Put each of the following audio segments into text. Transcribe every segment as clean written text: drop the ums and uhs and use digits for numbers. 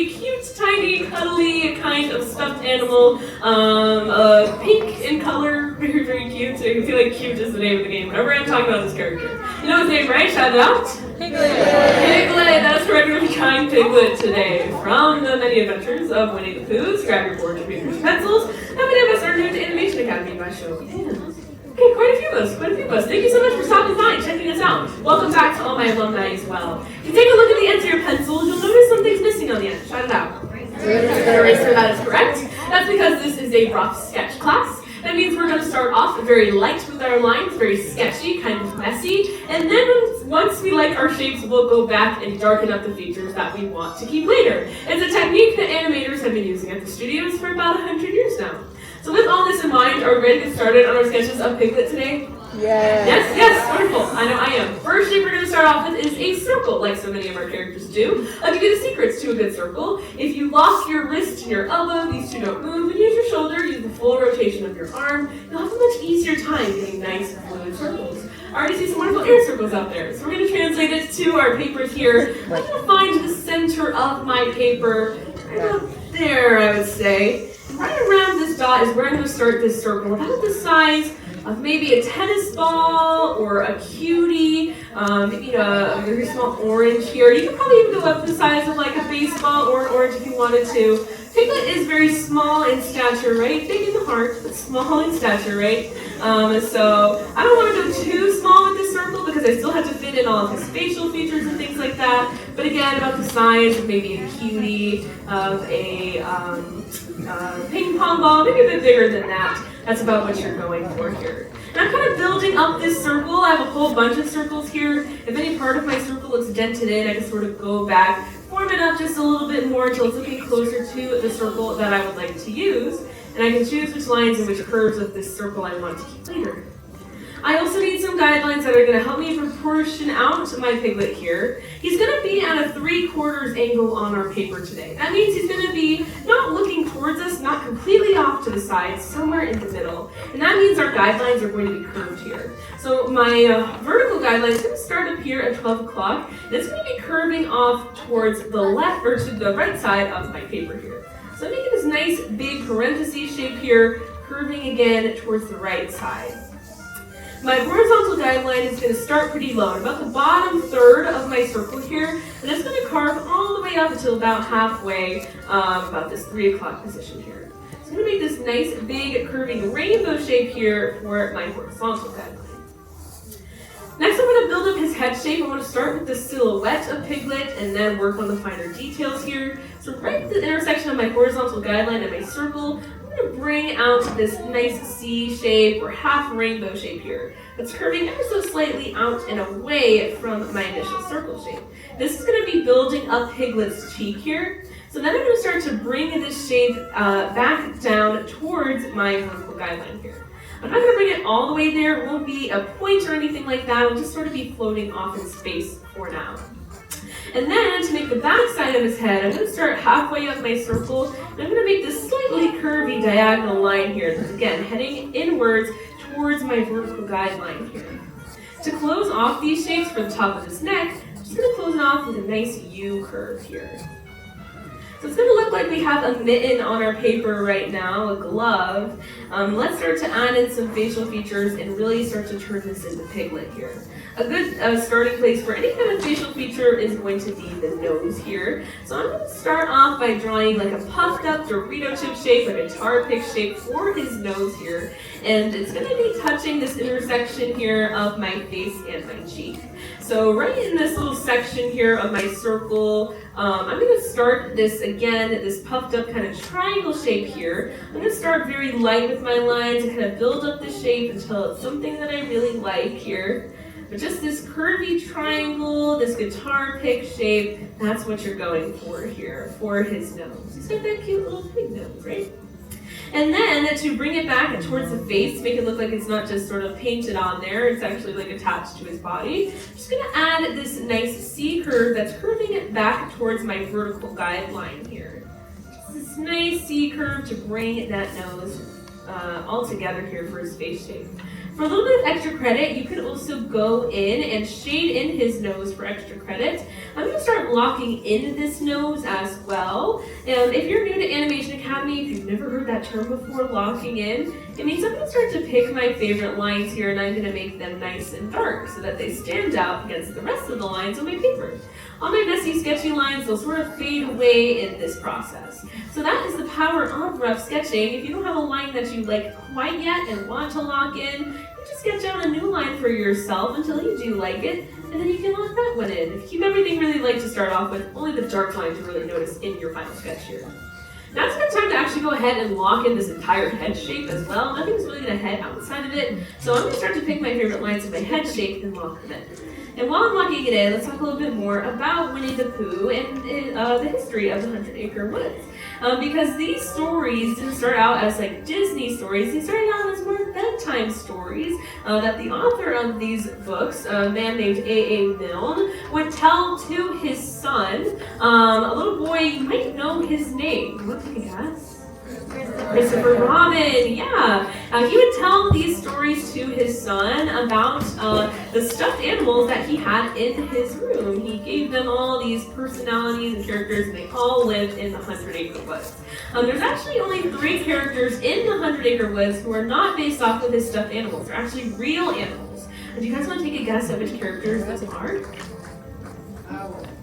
very cute, tiny, cuddly kind of stuffed animal. Pink in color, very, very cute. So you can feel like cute is the name of the game whenever I'm talking about this character. You know his name, right? Shout it out. Piglet! Piglet! That's correct. We're going to be trying Piglet today. From the many adventures of Winnie the Pooh. Grab your boards, your papers, your pencils. How many of us are new to Animation Academy by show of hands? Okay, quite a few of us. Thank you so much for stopping by and checking us out. Welcome back to all my alumni as well. If you take a look at the ends of your pencils, you'll notice something's missing on the end. Shout it out. Eraser, that is correct. That's because this is a rough sketch class. That means we're going to start off very light with our lines, very sketchy, kind of messy, and then once we like our shapes, we'll go back and darken up the features that we want to keep later. It's a technique that animators have been using at the studios for about 100 years now. So with all this in mind, are we ready to get started on our sketches of Piglet today? Yes. Yes, wonderful. I know I am. First shape we're going to start off with is a circle, like so many of our characters do. I'll give you the secrets to a good circle. If you lock your wrist and your elbow, these two don't move, and use your shoulder, use the full rotation of your arm, you'll have a much easier time getting nice fluid circles. I already see some wonderful air circles out there. So we're going to translate it to our paper here. I'm going to find the center of my paper, right about there, I would say. Right around this dot is where I'm going to start this circle, about the size of maybe a tennis ball or a cutie, maybe a very small orange here. You could probably even go up to the size of like a baseball or an orange if you wanted to. Piglet is very small in stature, right? Big in the heart, but small in stature, right? So I don't want to go too small with this circle because I still have to fit in all of his facial features and things like that. But again, about the size of maybe a cutie, of a ping pong ball, maybe a bit bigger than that. That's about what you're going for here. And I'm kind of building up this circle. I have a whole bunch of circles here. If any part of my circle looks dented in, I can sort of go back, form it up just a little bit more until it's looking closer to the circle that I would like to use. And I can choose which lines and which curves of this circle I want to keep later. I also need some guidelines that are going to help me proportion out my Piglet here. He's going to be at a 3/4 angle on our paper today. That means he's going to be not looking towards us, not completely off to the side, somewhere in the middle. And that means our guidelines are going to be curved here. So my vertical guideline is going to start up here at 12 o'clock. And it's going to be curving off towards the left or to the right side of my paper here. So I'm making this nice big parenthesis shape here, curving again towards the right side. My horizontal guideline is going to start pretty low, about the bottom third of my circle here, and it's going to carve all the way up until about halfway, about this 3 o'clock position here. So I'm going to make this nice big curving rainbow shape here for my horizontal guideline. Next, I'm going to build up his head shape. I'm going to start with the silhouette of Piglet and then work on the finer details here. So right at the intersection of my horizontal guideline and my circle, I'm going to bring out this nice C shape or half rainbow shape here. It's curving ever so slightly out and away from my initial circle shape. This is going to be building up Piglet's cheek here. So then I'm going to start to bring this shape back down towards my vertical guideline here. I'm not going to bring it all the way there. It won't be a point or anything like that. It'll just sort of be floating off in space for now. And then to make the back side of his head, I'm going to start halfway up my circle. And I'm going to make this slightly curvy diagonal line here. That's again heading inwards towards my vertical guideline here. To close off these shapes for the top of his neck, I'm just going to close it off with a nice U curve here. So it's going to look like we have a mitten on our paper right now, a glove. Let's start to add in some facial features and really start to turn this into Piglet here. A good starting place for any kind of facial feature is going to be the nose here. So I'm going to start off by drawing like a puffed up Dorito chip shape, a guitar pick shape for his nose here. And it's going to be touching this intersection here of my face and my cheek. So right in this little section here of my circle, I'm going to start this again, this puffed up kind of triangle shape here. I'm going to start very light with my lines and kind of build up the shape until it's something that I really like here. But just this curvy triangle, this guitar pick shape, that's what you're going for here for his nose. He's got that cute little pig nose, right? And then to bring it back towards the face, to make it look like it's not just sort of painted on there, it's actually like attached to his body. I'm just going to add this nice C curve that's curving it back towards my vertical guideline here. Just this nice C curve to bring that nose all together here for his face shape. For a little bit of extra credit, you can also go in and shade in his nose for extra credit. I'm going to start locking in this nose as well. If you're new to Animation Academy, if you've never heard that term before, locking in, it means I'm going to start to pick my favorite lines here and I'm going to make them nice and dark so that they stand out against the rest of the lines on my paper. All my messy, sketchy lines will sort of fade away in this process. So that is the power of rough sketching. If you don't have a line that you like quite yet and want to lock in, you just sketch out a new line for yourself until you do like it, and then you can lock that one in. If you keep everything really light to start off with, only the dark lines you really notice in your final sketch here. Now it's a good time to actually go ahead and lock in this entire head shape as well. Nothing's really going to head outside of it, so I'm going to start to pick my favorite lines of my head shape and lock them in. And while I'm locking it in, let's talk a little bit more about Winnie the Pooh and the history of the 100-Acre Woods. Because these stories didn't start out as like Disney stories, they started out as more bedtime stories that the author of these books, a man named A.A. Milne, would tell to his son, a little boy. You might know his name. What can you guess? Christopher Robin, yeah. He would tell these stories to his son about the stuffed animals that he had in his room. He gave them all these personalities and characters, and they all lived in the 100-Acre Woods. There's actually only 3 characters in the 100-Acre Woods who are not based off of his stuffed animals. They're actually real animals. Do you guys want to take a guess at which characters those are?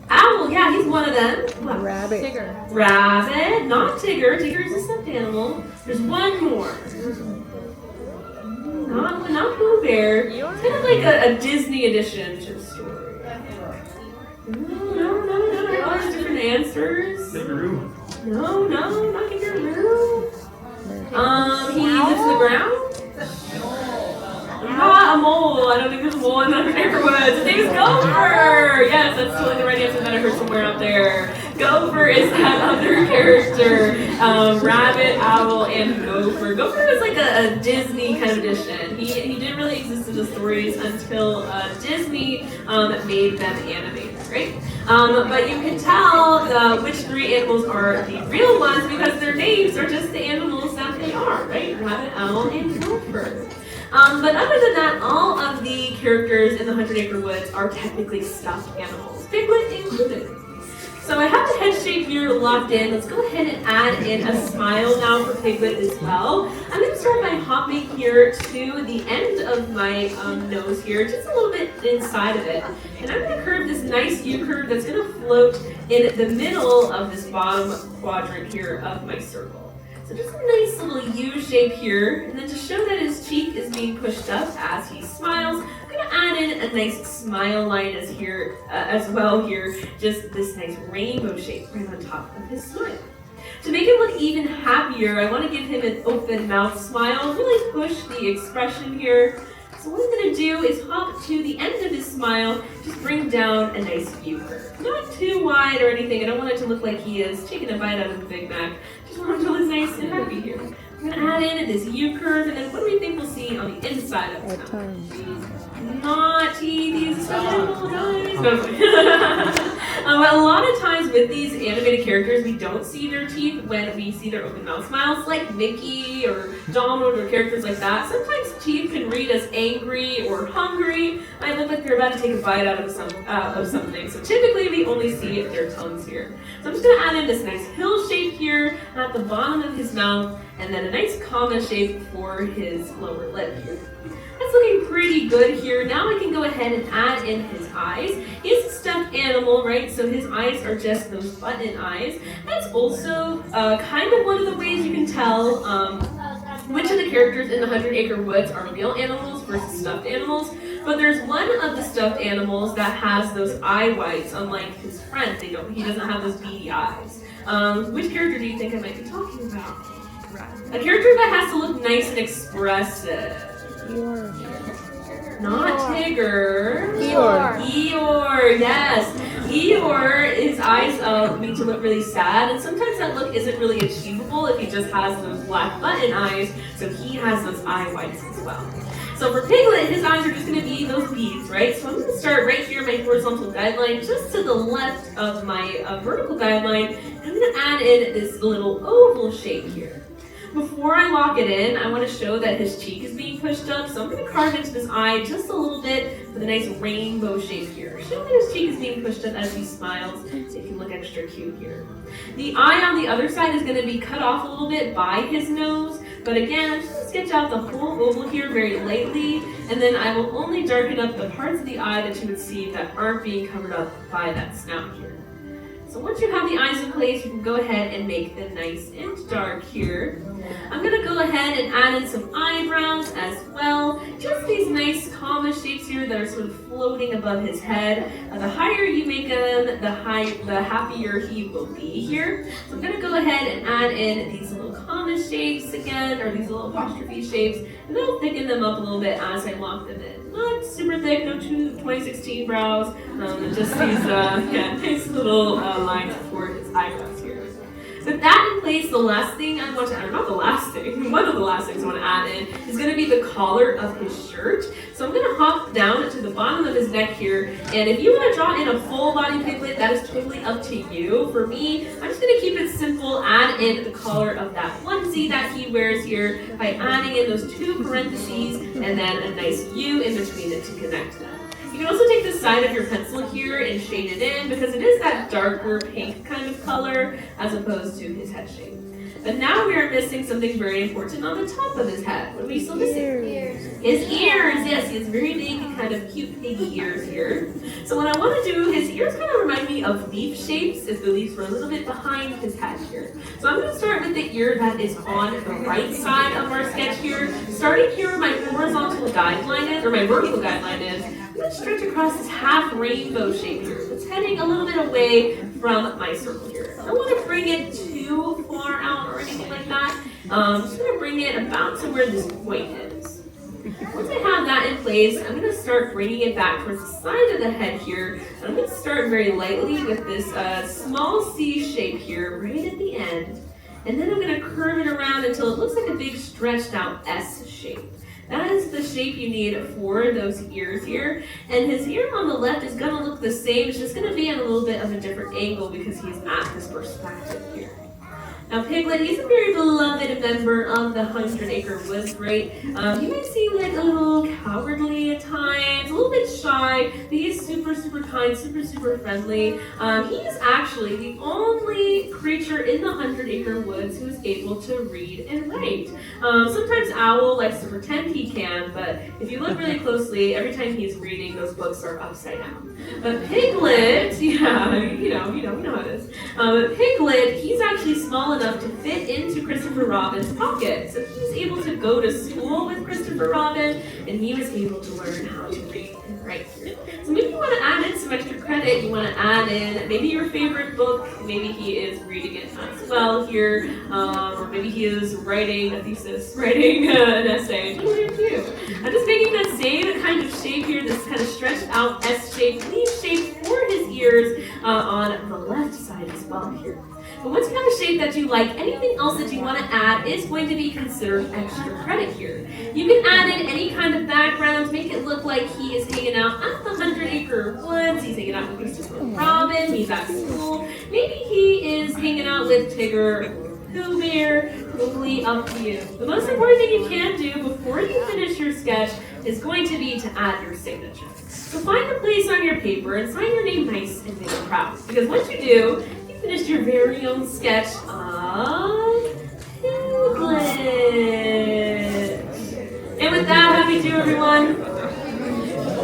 Owl, yeah, he's one of them. What? Rabbit. Tigger. Rabbit, not Tigger. Tigger is a stuffed animal. There's one more. Not Pooh Bear. It's kind of like a Disney edition to the story. No. All these different answers. Kangaroo. No, not Kangaroo. He lives in the ground. Not a mole. I don't think there's a mole in the 100-Acre Woods. His name is Gopher. Yes, that's totally the right answer that I heard somewhere out there. Gopher is that other character. Rabbit, owl, and Gopher. Gopher is like a Disney kind of edition. He didn't really exist in the stories until Disney made them animated, right? But you can tell which 3 animals are the real ones because their names are just the animals that they are, right? Rabbit, owl, and Gopher. But other than that, all of the characters in the 100-Acre Woods are technically stuffed animals, Piglet included. So I have the head shape here locked in. Let's go ahead and add in a smile now for Piglet as well. I'm going to start by hopping here to the end of my nose here, just a little bit inside of it. And I'm going to curve this nice U-curve that's going to float in the middle of this bottom quadrant here of my circle. So just a nice little U shape here, and then to show that his cheek is being pushed up as he smiles, I'm going to add in a nice smile line as well here, just this nice rainbow shape right on top of his smile. To make him look even happier, I want to give him an open mouth smile, really push the expression here. So what I'm going to do is hop to the end of his smile, just bring down a nice U curve. Not too wide or anything, I don't want it to look like he is taking a bite out of the Big Mac. Just want him to look nice and happy here. I'm going to add in this U curve, and then what do we think we'll see on the inside of his mouth? Not teeth, he's so nice. A lot of times with these animated characters, we don't see their teeth when we see their open mouth smiles, like Mickey or Donald or characters like that. Sometimes teeth can read as angry or hungry. Might look like they're about to take a bite out of something. So typically we only see their tongues here. So I'm just going to add in this nice hill shape here at the bottom of his mouth, and then a nice comma shape for his lower lip here. That's looking pretty good here. Now I can go ahead and add in his eyes. He's a stuffed animal, right? So his eyes are just those button eyes. That's also kind of one of the ways you can tell which of the characters in the 100-Acre Woods are real animals versus stuffed animals. But there's one of the stuffed animals that has those eye whites, unlike his friend. He doesn't have those beady eyes. Which character do you think I might be talking about? A character that has to look nice and expressive. Not Tigger. Eeyore, yes. Eeyore, his eyes need to look really sad, and sometimes that look isn't really achievable if he just has those black button eyes, so he has those eye whites as well. So for Piglet, his eyes are just going to be those beads, right? So I'm going to start right here, my horizontal guideline, just to the left of my vertical guideline, and I'm going to add in this little oval shape here. Before I lock it in, I want to show that his cheek is being pushed up, so I'm going to carve into this eye just a little bit with a nice rainbow shape here. Show that his cheek is being pushed up as he smiles, so he can look extra cute here. The eye on the other side is going to be cut off a little bit by his nose, but again, I'm just going to sketch out the whole oval here very lightly, and then I will only darken up the parts of the eye that you would see that aren't being covered up by that snout here. So once you have the eyes in place, you can go ahead and make them nice and dark here. I'm going to go ahead and add in some eyebrows as well. Just these nice comma shapes here that are sort of floating above his head. The higher you make them, the happier he will be here. So I'm going to go ahead and add in these little comma shapes again, or these little apostrophe shapes, and then I'll thicken them up a little bit as I lock them in. Not super thick, no 2016 brows, just these nice little lines for his eyebrows here. With that in place, the last thing I want to add, not the last thing, one of the last things I want to add in is going to be the collar of his shirt. So I'm going to hop down to the bottom of his neck here, and if you want to draw in a full body Piglet, that is totally up to you. For me, I'm just going to keep it simple, add in the collar of that onesie that he wears here by adding in those two parentheses and then a nice U in between it to connect them. You can also take the side of your pencil here and shade it in because it is that darker pink kind of color as opposed to his head shape. But now we are missing something very important on the top of his head. What are we still missing? Ears. His ears, yes, he has very big, kind of cute piggy ears here. So what I want to do, his ears kind of remind me of leaf shapes, if the leaves were a little bit behind his head here. So I'm going to start with the ear that is on the right side of our sketch here. Starting here where my horizontal guideline is, or my vertical guideline is, I'm going to stretch across this half rainbow shape here. It's heading a little bit away from my circle here. I don't want to bring it too far out or anything like that. I'm just going to bring it about to where this point is. Once I have that in place, I'm going to start bringing it back towards the side of the head here. And I'm going to start very lightly with this small C shape here right at the end. And then I'm going to curve it around until it looks like a big stretched out S shape. That is the shape you need for those ears here. And his ear on the left is going to look the same. It's just going to be at a little bit of a different angle because he's at this perspective here. Now Piglet, he's a very beloved member of the 100-Acre Woods, right? He might seem like a little cowardly at times, a little bit shy, but he's super, super kind, super, super friendly. He is actually the only creature in the 100-Acre Woods who is able to read and write. Sometimes Owl likes to pretend he can, but if you look really closely, every time he's reading, those books are upside down. But Piglet, yeah, you know how it is. Piglet, he's actually small enough to fit into Christopher Robin's pocket. So he was able to go to school with Christopher Robin, and he was able to learn how to read and write here. So maybe you want to add in some extra credit. You want to add in maybe your favorite book. Maybe he is reading it as well here, or maybe he is writing a thesis, writing an essay. Totally up to you. I'm just making that same kind of shape here, this kind of stretched out S-shaped, leaf shape for his ears on the left side as well here. But once you have a shape that you like, anything else that you want to add is going to be considered extra credit here. You can add in any kind of background, make it look like he is hanging out at the 100-Acre Woods, he's hanging out with Christopher Robin, he's at school, maybe he is hanging out with Tigger or Pooh Bear, totally up to you. The most important thing you can do before you finish your sketch is going to be to add your signature. So find a place on your paper and sign your name nice and big and proud, because once you do, finished your very own sketch of Piglet. And with that, how do we do, everyone?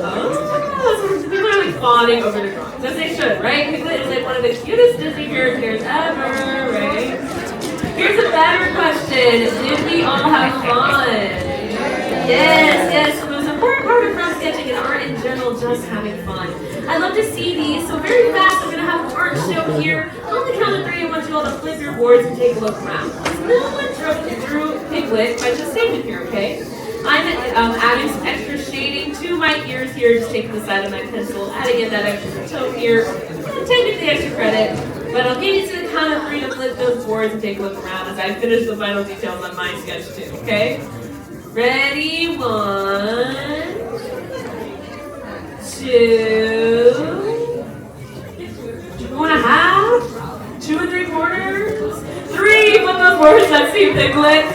Oh, so people are like fawning over the drawings, as they should, right? Piglet is like one of the cutest Disney characters ever, right? Here's a better question. Did we all have fun? Yes. The most important part of rough sketching and art in general, just having fun. I love to see these, so very fast I'm going to have an art show here. On the count of 3, I want you all to flip your boards and take a look around. No one drew Piglet by just saving here, okay? I'm adding some extra shading to my ears here, just taking the side of my pencil, adding in that extra tone here. Technically extra credit, but I'll give you to the count of 3 to flip those boards and take a look around as I finish the final details on my sketch too, okay? Ready? 1, 2, 2.5, 2 3/4, 3. Flip those boards. Let's see, Piglet.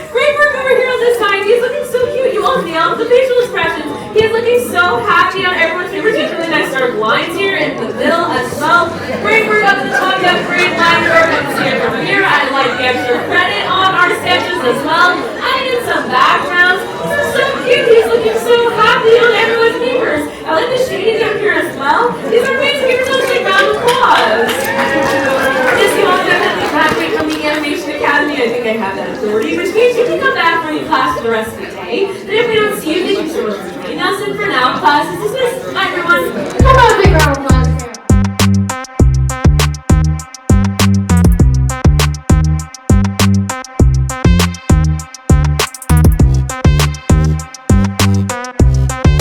this side. He's looking so cute. You all nailed the facial expressions. He's looking so happy on everyone's favorite. Really nice dark lines here in the middle as well. Brainward up at the top. You have great line work. I can see it from here. I like the extra credit on our sketches as well. I did some backgrounds. This is so cute. He's looking so happy on everyone's papers. I like the shading up here as well. These are amazing. Give yourselves a round of applause. This you all definitely graduate from the Animation Academy. I think I have that authority, which means you can come back for your class for the rest of the day. And if we don't see you, thank you so much for joining us. And for now, class is dismissed. Bye, everyone.